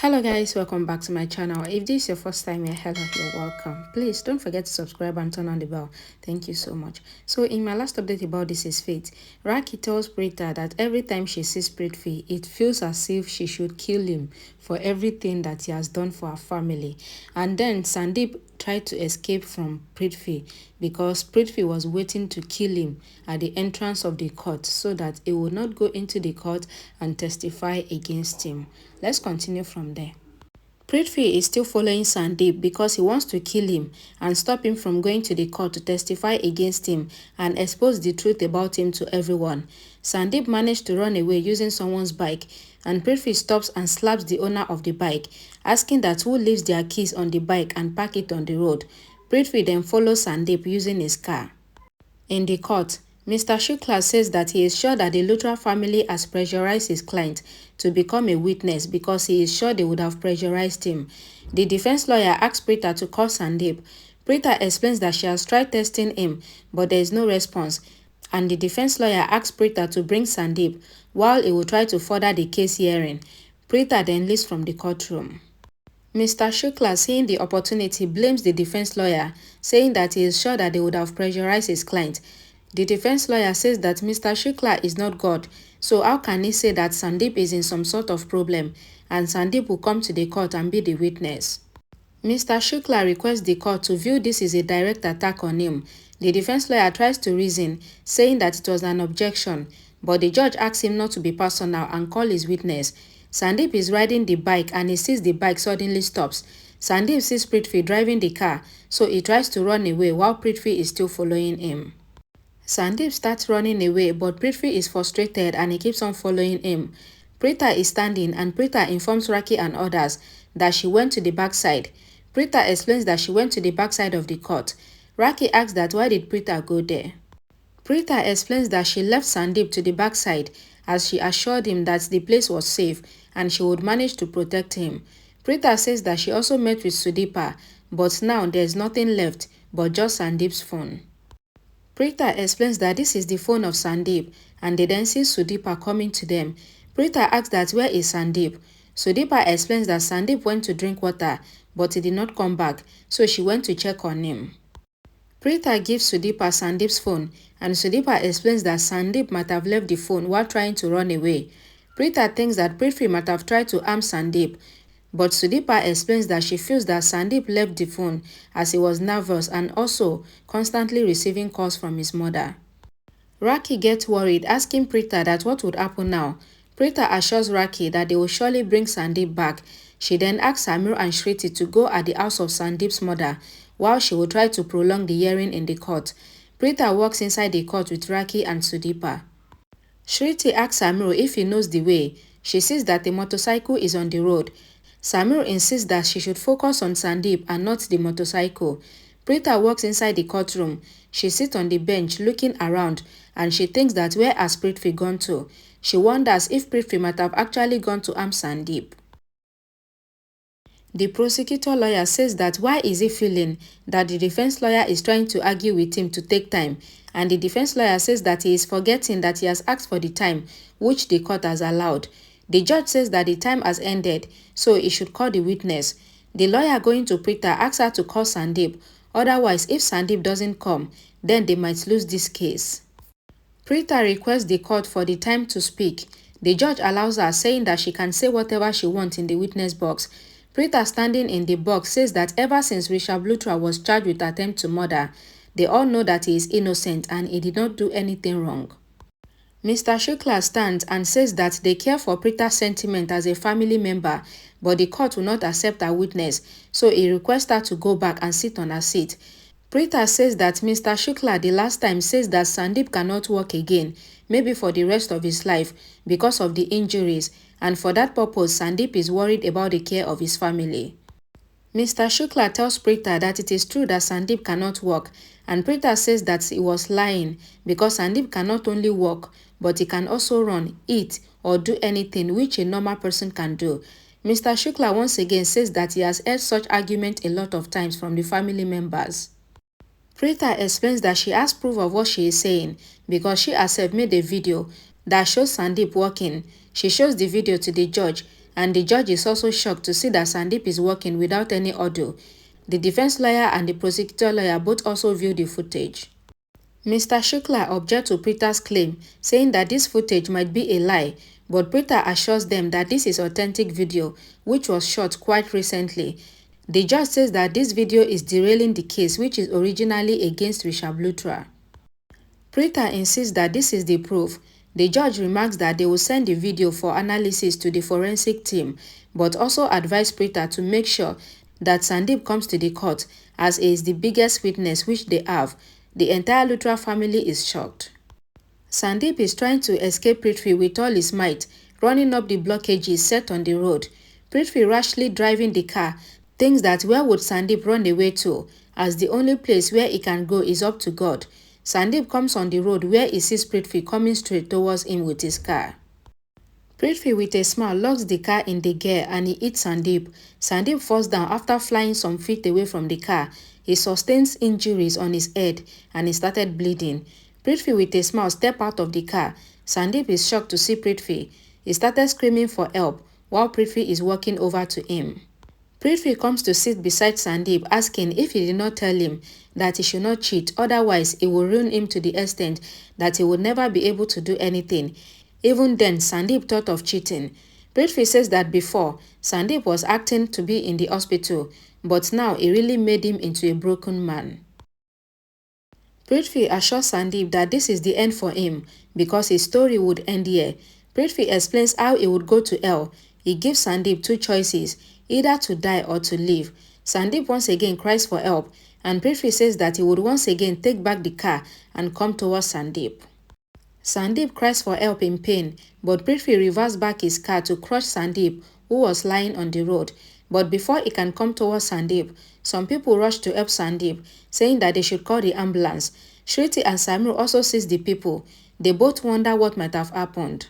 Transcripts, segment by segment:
Hello guys, welcome back to my channel. If this is your first time here, hello, you're welcome. Please don't forget to subscribe and turn on the bell. Thank you so much. So in my last update about This Is Fate, Raki tells Preeta that every time she sees Prithvi, it feels as if she should kill him for everything that he has done for her family. And then Sandeep tried to escape from Prithvi because Prithvi was waiting to kill him at the entrance of the court so that he would not go into the court and testify against him. Let's continue from there. Prithvi is still following Sandeep because he wants to kill him and stop him from going to the court to testify against him and expose the truth about him to everyone. Sandeep managed to run away using someone's bike, and Prithvi stops and slaps the owner of the bike, asking that who leaves their keys on the bike and park it on the road. Prithvi then follows Sandeep using his car. In the court, Mr. Shukla says that he is sure that the Luthra family has pressurized his client to become a witness because he is sure they would have pressurized him. The defense lawyer asks Preeta to call Sandeep. Preeta explains that she has tried testing him, but there is no response, and the defense lawyer asks Preeta to bring Sandeep while he will try to further the case hearing. Preeta then leaves from the courtroom. Mr. Shukla, seeing the opportunity, blames the defense lawyer, saying that he is sure that they would have pressurized his client. The defense lawyer says that Mr. Shukla is not God, so how can he say that Sandeep is in some sort of problem and Sandeep will come to the court and be the witness? Mr. Shukla requests the court to view this as a direct attack on him. The defense lawyer tries to reason, saying that it was an objection, but the judge asks him not to be personal and call his witness. Sandeep is riding the bike and he sees the bike suddenly stops. Sandeep sees Prithvi driving the car, so he tries to run away while Prithvi is still following him. Sandeep starts running away, but Prithvi is frustrated and he keeps on following him. Preeta is standing and Preeta informs Raki and others that she went to the backside. Preeta explains that she went to the backside of the court. Raki asks that why did Preeta go there? Preeta explains that she left Sandeep to the backside as she assured him that the place was safe and she would manage to protect him. Preeta says that she also met with Sudeepa, but now there's nothing left but just Sandeep's phone. Preeta explains that this is the phone of Sandeep and they then see Sudeepa coming to them. Preeta asks that where is Sandeep? Sudeepa explains that Sandeep went to drink water but he did not come back, so she went to check on him. Preeta gives Sudeepa Sandeep's phone and Sudeepa explains that Sandeep might have left the phone while trying to run away. Preeta thinks that Prithvi might have tried to harm Sandeep, but Sudeepa explains that she feels that Sandeep left the phone as he was nervous and also constantly receiving calls from his mother. Raki gets worried, asking Preeta that what would happen now. Preeta assures Raki that they will surely bring Sandeep back. She then asks Samir and Shriti to go at the house of Sandeep's mother while she will try to prolong the hearing in the court. Preeta walks inside the court with Raki and Sudeepa. Shriti asks Samir if he knows the way. She sees that the motorcycle is on the road. Samir insists that she should focus on Sandeep and not the motorcycle. Preeta walks inside the courtroom. She sits on the bench looking around and she thinks that where has Prithvi gone to? She wonders if Prithvi might have actually gone to harm Sandeep. The prosecutor lawyer says that why is he feeling that the defense lawyer is trying to argue with him to take time, and the defense lawyer says that he is forgetting that he has asked for the time which the court has allowed. The judge says that the time has ended, so he should call the witness. The lawyer going to Preeta asks her to call Sandeep, otherwise if Sandeep doesn't come, then they might lose this case. Preeta requests the court for the time to speak. The judge allows her, saying that she can say whatever she wants in the witness box. Preeta, standing in the box, says that ever since Rishabh Luthra was charged with attempt to murder, they all know that he is innocent and he did not do anything wrong. Mr. Shukla stands and says that they care for Preeta's sentiment as a family member, but the court will not accept her witness, so he requests her to go back and sit on her seat. Preeta says that Mr. Shukla the last time says that Sandeep cannot walk again, maybe for the rest of his life, because of the injuries, and for that purpose Sandeep is worried about the care of his family. Mr. Shukla tells Preeta that it is true that Sandeep cannot walk, and Preeta says that he was lying because Sandeep can not only walk, but he can also run, eat, or do anything which a normal person can do. Mr. Shukla once again says that he has heard such argument a lot of times from the family members. Preeta explains that she has proof of what she is saying because she herself made a video that shows Sandeep walking. She shows the video to the judge and the judge is also shocked to see that Sandeep is working without any audio. The defense lawyer and the prosecutor lawyer both also view the footage. Mr. Shukla objects to Preeta's claim, saying that this footage might be a lie, but Preeta assures them that this is authentic video, which was shot quite recently. The judge says that this video is derailing the case, which is originally against Rishabh Luthra. Preeta insists that this is the proof. The judge remarks that they will send the video for analysis to the forensic team, but also advised Preeta to make sure that Sandeep comes to the court, as he is the biggest witness which they have. The entire Luthra family is shocked. Sandeep is trying to escape Prithvi with all his might, running up the blockages set on the road. Prithvi, rashly driving the car, thinks that where would Sandeep run away to, as the only place where he can go is up to God. Sandeep comes on the road where he sees Prithvi coming straight towards him with his car. Prithvi, with a smile, locks the car in the gear and he hits Sandeep. Sandeep falls down after flying some feet away from the car. He sustains injuries on his head and he started bleeding. Prithvi, with a smile, steps out of the car. Sandeep is shocked to see Prithvi. He started screaming for help while Prithvi is walking over to him. Prithvi comes to sit beside Sandeep, asking if he did not tell him that he should not cheat, otherwise it will ruin him to the extent that he would never be able to do anything. Even then, Sandeep thought of cheating. Prithvi says that before, Sandeep was acting to be in the hospital, but now it really made him into a broken man. Prithvi assures Sandeep that this is the end for him, because his story would end here. Prithvi explains how he would go to hell. He gives Sandeep two choices, either to die or to live. Sandeep once again cries for help, and Prithvi says that he would once again take back the car and come towards Sandeep. Sandeep cries for help in pain, but Prithvi reverses back his car to crush Sandeep, who was lying on the road. But before he can come towards Sandeep, some people rush to help Sandeep, saying that they should call the ambulance. Shriti and Samir also sees the people. They both wonder what might have happened.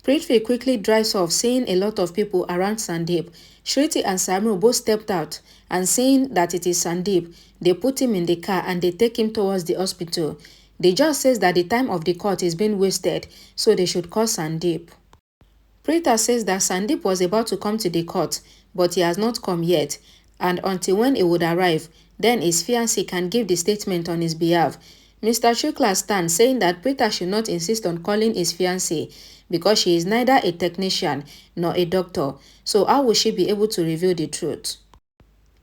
Prithvi quickly drives off, seeing a lot of people around Sandeep. Shriti and Samir both stepped out, and seeing that it is Sandeep, they put him in the car and they take him towards the hospital. The judge says that the time of the court is being wasted, so they should call Sandeep. Preeta says that Sandeep was about to come to the court, but he has not come yet, and until when he would arrive, then his fiancée can give the statement on his behalf. Mr. Shukla stands, saying that Preeta should not insist on calling his fiancée because she is neither a technician nor a doctor, so how will she be able to reveal the truth?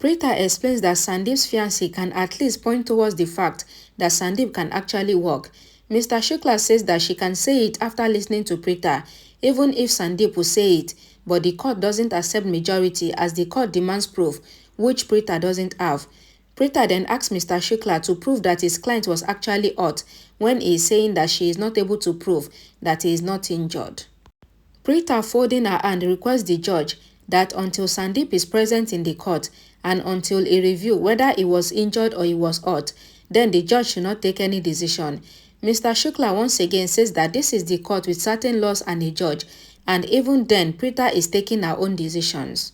Preeta explains that Sandeep's fiancée can at least point towards the fact that Sandeep can actually walk. Mr. Shukla says that she can say it after listening to Preeta, even if Sandeep will say it, but the court doesn't accept majority as the court demands proof, which Preeta doesn't have. Preeta then asks Mr. Shukla to prove that his client was actually hurt when he is saying that she is not able to prove that he is not injured. Preeta, folding her hand, requests the judge that until Sandeep is present in the court and until he review whether he was injured or he was hurt, then the judge should not take any decision. Mr. Shukla once again says that this is the court with certain laws and a judge, and even then Preeta is taking her own decisions.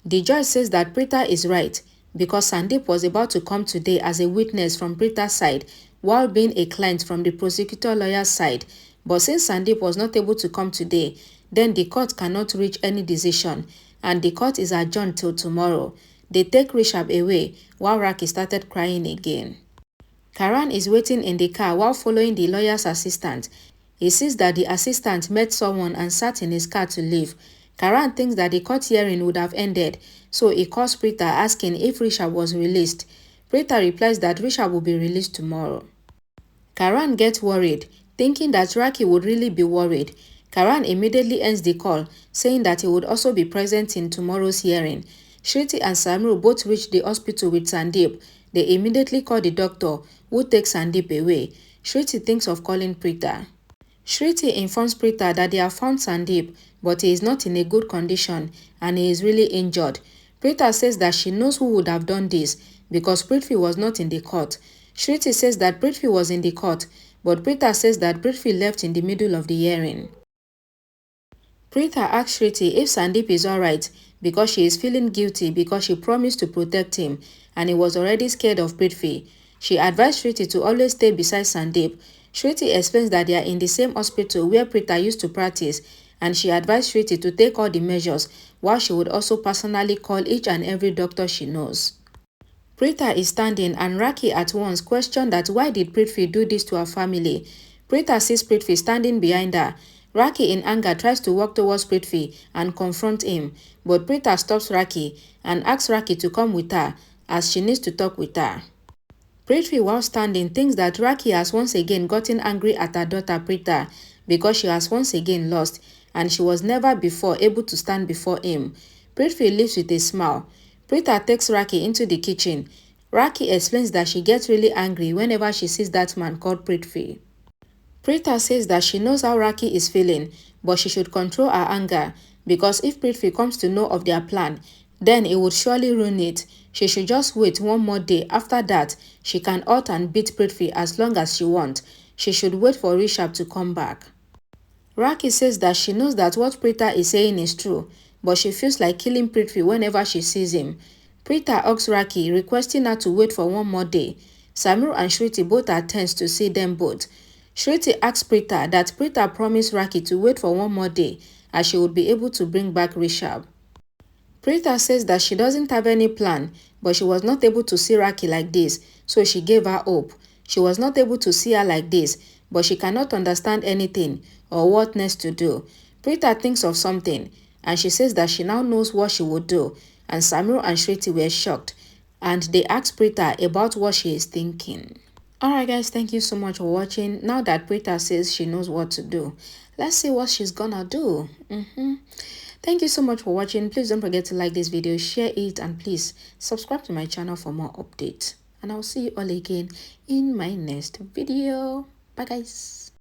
The judge says that Preeta is right because Sandeep was about to come today as a witness from Preeta's side while being a client from the prosecutor lawyer's side, but since Sandeep was not able to come today, then the court cannot reach any decision and the court is adjourned till tomorrow. They take Rishabh away while Raki started crying again. Karan is waiting in the car while following the lawyer's assistant. He sees that the assistant met someone and sat in his car to leave. Karan thinks that the court hearing would have ended, so he calls Preeta asking if Rishabh was released. Preeta replies that Rishabh will be released tomorrow. Karan gets worried, thinking that Raki would really be worried. Karan immediately ends the call, saying that he would also be present in tomorrow's hearing. Shriti and Samir both reach the hospital with Sandeep. They immediately call the doctor, who takes Sandeep away. Shriti thinks of calling Preeta. Shriti informs Preeta that they have found Sandeep, but he is not in a good condition and he is really injured. Preeta says that she knows who would have done this because Prithvi was not in the court. Shriti says that Prithvi was in the court, but Preeta says that Prithvi left in the middle of the hearing. Preeta asks Shriti if Sandeep is alright because she is feeling guilty because she promised to protect him and he was already scared of Prithvi. She advised Shriti to always stay beside Sandeep. Shriti explains that they are in the same hospital where Preeta used to practice and she advised Preeti to take all the measures, while she would also personally call each and every doctor she knows. Preeta is standing and Raki at once questioned that why did Prithvi do this to her family. Preeta sees Prithvi standing behind her. Raki in anger tries to walk towards Prithvi and confront him, but Preeta stops Raki and asks Raki to come with her as she needs to talk with her. Prithvi, while standing, thinks that Raki has once again gotten angry at her daughter Preeta because she has once again lost and she was never before able to stand before him. Prithvi leaves with a smile. Preeta takes Raki into the kitchen. Raki explains that she gets really angry whenever she sees that man called Prithvi. Preeta says that she knows how Raki is feeling, but she should control her anger because if Prithvi comes to know of their plan, then it would surely ruin it. She should just wait one more day. After that, she can out and beat Prithvi as long as she wants. She should wait for Rishabh to come back. Raki says that she knows that what Preeta is saying is true, but she feels like killing Prithvi whenever she sees him. Preeta asks Raki, requesting her to wait for one more day. Samir and Shriti both are tense to see them both. Shriti asks Preeta that Preeta promised Raki to wait for one more day as she would be able to bring back Rishabh. Preeta says that she doesn't have any plan, but she was not able to see Raki like this, so she gave her hope. She was not able to see her like this, but she cannot understand anything or what next to do. Preeta thinks of something, and she says that she now knows what she would do, and Samir and Shriti were shocked, and they asked Preeta about what she is thinking. Alright guys, thank you so much for watching. Now that Preeta says she knows what to do, let's see what she's gonna do. Thank you so much for watching. Please don't forget to like this video, share it, and please subscribe to my channel for more updates. And I'll see you all again in my next video. Bye guys.